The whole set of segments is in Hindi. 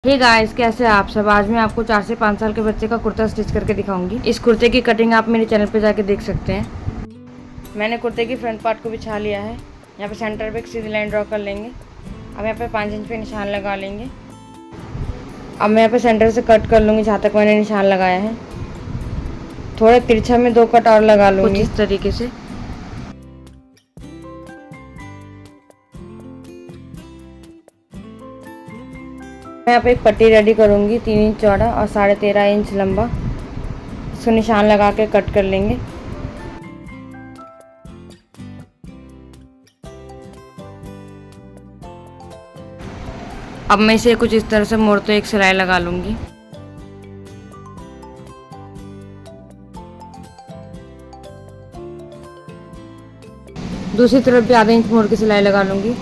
हे गाइस, कैसे हैं आप सब। आज मैं आपको 4 से 5 साल के बच्चे का कुर्ता स्टिच करके दिखाऊंगी। इस कुर्ते की कटिंग आप मेरे चैनल पे जाके देख सकते हैं। मैंने कुर्ते की फ्रंट पार्ट को बिछा लिया है। यहाँ पे सेंटर पे एक सीधी लाइन ड्रॉ कर लेंगे। अब यहाँ पे 5 इंच पे निशान लगा लेंगे। अब मैं यहाँ पे सेंटर से कट कर लूँगी जहाँ तक मैंने निशान लगाया है। थोड़ा तिरछा में 2 कट और लगा लूँगी इस तरीके से। मैं यहाँ पे एक पट्टी रेडी करूँगी 3 इंच चौड़ा और 13.5 इंच लंबा। इसको निशान लगा के कट कर लेंगे। अब मैं इसे कुछ इस तरह से मोड़ते एक सिलाई लगा लूँगी। दूसरी तरफ भी आधा इंच मोड़ के सिलाई लगा लूँगी।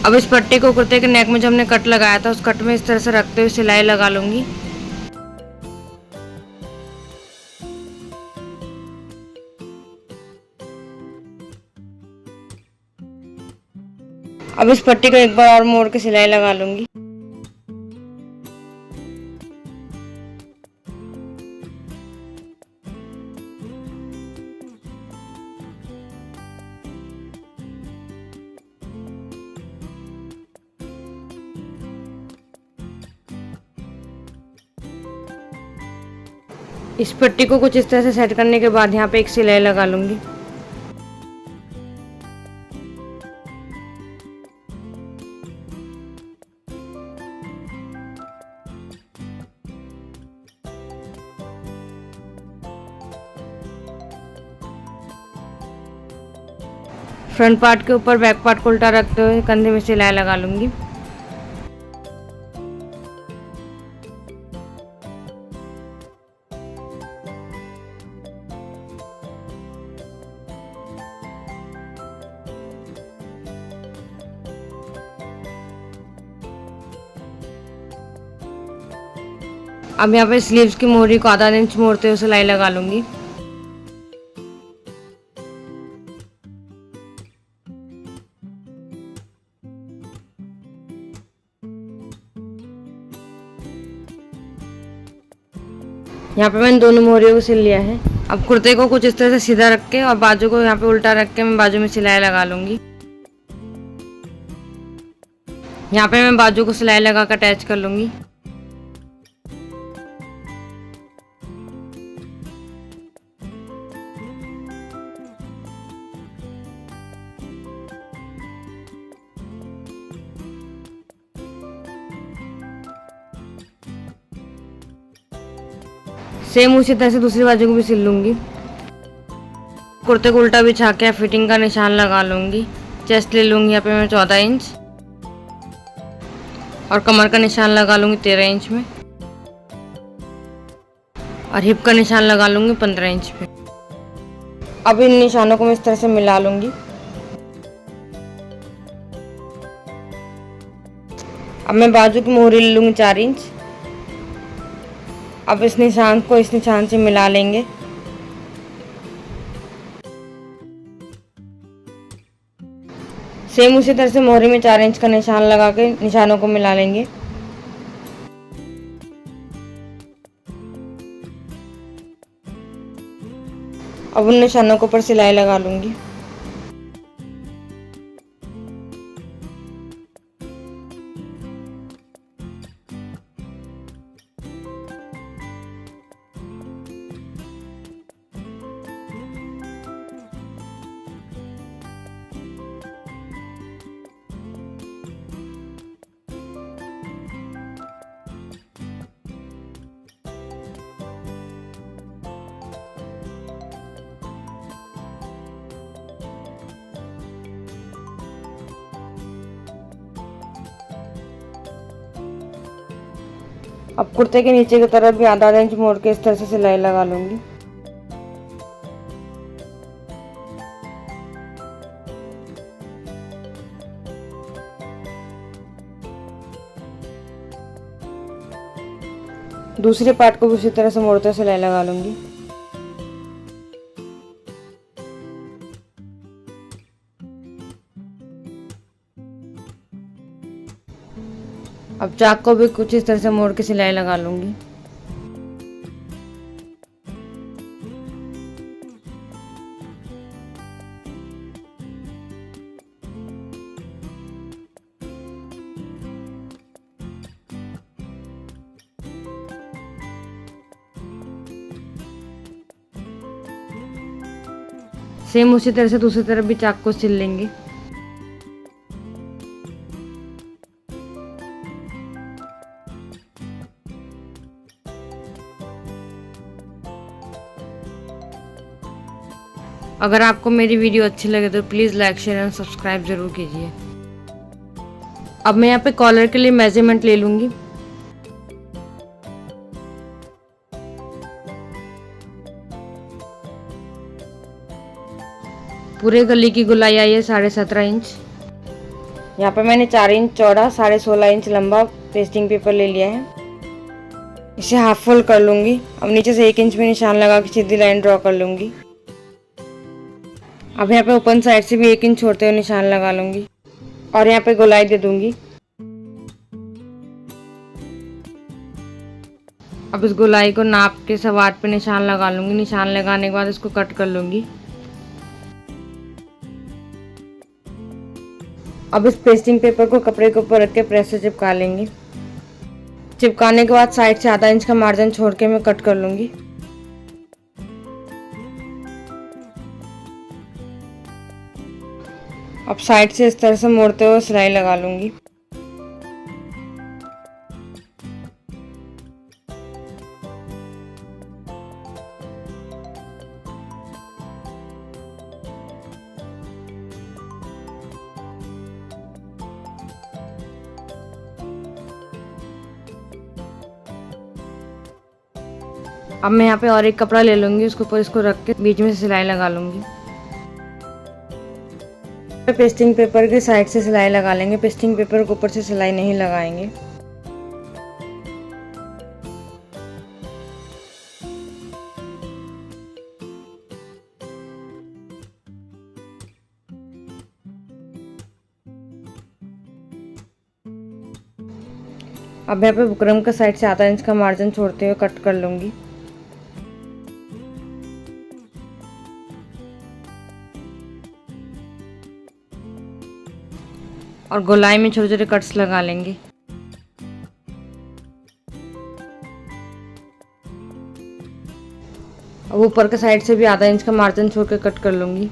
अब इस पट्टी को कुर्ते के नेक में जो हमने कट लगाया था उस कट में इस तरह से रखते हुए सिलाई लगा लूँगी। अब इस पट्टी को एक बार और मोड़ के सिलाई लगा लूँगी। इस पट्टी को कुछ इस तरह से सेट करने के बाद यहाँ पे एक सिलाई लगा लूँगी। फ्रंट पार्ट के ऊपर बैक पार्ट को उल्टा रखते हुए कंधे में सिलाई लगा लूँगी। अब यहाँ पे स्लीव्स की मोहरी को आधा इंच मोड़ते हुए सिलाई लगा लूँगी। यहाँ पे मैंने दोनों मोहरियों को सिल लिया है। अब कुर्ते को कुछ इस तरह से सीधा रख के और बाजू को यहाँ पे उल्टा रख के मैं बाजू में सिलाई लगा लूँगी। यहाँ पे मैं बाजू को सिलाई लगा कर अटैच कर लूँगी। सेम उसी तरह से दूसरी बाजू को भी सिल लूँगी। कुर्ते को उल्टा बिछा के फिटिंग का निशान लगा लूँगी। चेस्ट ले लूँगी यहाँ पे मैं 14 इंच और कमर का निशान लगा लूँगी 13 इंच में और हिप का निशान लगा लूँगी 15 इंच पे। अब इन निशानों को मैं इस तरह से मिला लूँगी। अब मैं बाजू की मोहरी ले लूँगी 4 इंच। अब इस निशान को इस निशान से मिला लेंगे। सेम उसी तरह से मोहरी में 4 इंच का निशान लगा के निशानों को मिला लेंगे। अब उन निशानों के ऊपर सिलाई लगा लूँगी। अब कुर्ते के नीचे की तरफ भी आधा इंच मोड़ के इस तरह से सिलाई लगा लूँगी। दूसरे पार्ट को भी उसी तरह से मोड़ते सिलाई लगा लूँगी। अब चाक को भी कुछ इस तरह से मोड़ के सिलाई लगा लूँगी। सेम उसी तरह से दूसरी तरफ भी चाक को सिल लेंगे। अगर आपको मेरी वीडियो अच्छी लगे तो please like share and subscribe ज़रूर कीजिए। अब मैं यहाँ पे कॉलर के लिए मेजरमेंट ले लूँगी। पूरे गले की गोलाई आई है 17.5 इंच। यहाँ पे मैंने 4 इंच चौड़ा 16.5 इंच लंबा पेस्टिंग पेपर ले लिया है। इसे हाफ फोल्ड कर लूँगी। अब नीचे से 1 इंच में निशान लगा के सीधी लाइन ड्रॉ कर लूँगी। अब यहाँ पे ओपन साइड से भी 1 इंच छोड़ते हुए निशान लगा लूँगी और यहाँ पे गोलाई दे दूँगी। अब इस गोलाई को नाप के सवाट पे निशान लगा लूँगी। निशान लगाने के बाद इसको कट कर लूँगी। अब इस पेस्टिंग पेपर को कपड़े के ऊपर रख के प्रेस से चिपका लेंगे। चिपकाने के बाद साइड से आधा इंच का मार्जिन छोड़ के मैं कट कर लूँगी। अब साइड से इस तरह से मोड़ते हुए सिलाई लगा लूँगी। अब मैं यहाँ पे और एक कपड़ा ले लूँगी, उसके ऊपर इसको रख के बीच में से सिलाई लगा लूँगी। पेस्टिंग पेपर के साइड से सिलाई लगा लेंगे। पेस्टिंग पेपर के ऊपर से सिलाई नहीं लगाएंगे। अब यहाँ पे बुकरम का साइड से आधा इंच का मार्जिन छोड़ते हुए कट कर लूँगी। और गोलाई में छोटे छोटे कट्स लगा लेंगे। अब ऊपर के साइड से भी आधा इंच का मार्जिन छोड़ के कट कर लूँगी।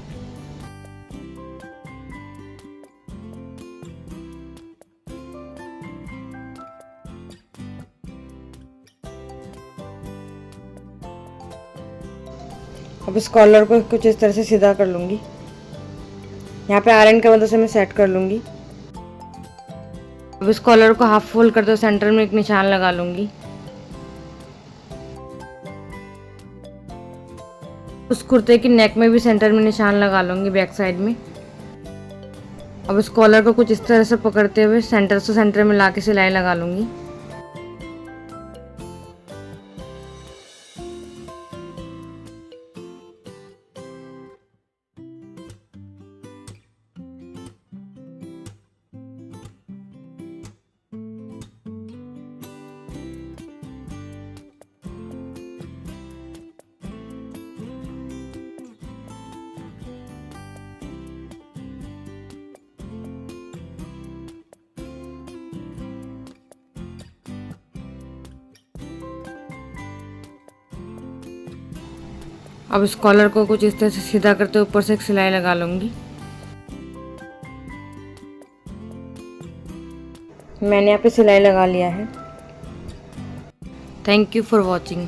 अब इस कॉलर को कुछ इस तरह से सीधा कर लूँगी। यहाँ पे आयरन की मदद से मैं सेट कर लूँगी। अब इस कॉलर को हाफ फोल्ड करते हुए सेंटर में एक निशान लगा लूँगी। उस कुर्ते की नेक में भी सेंटर में निशान लगा लूँगी बैक साइड में। अब इस कॉलर को कुछ इस तरह से पकड़ते हुए सेंटर से सेंटर में ला के सिलाई लगा लूँगी। अब इस कॉलर को कुछ इस तरह से सीधा करते ऊपर से एक सिलाई लगा लूँगी। मैंने यहाँ पे सिलाई लगा लिया है। Thank you for watching.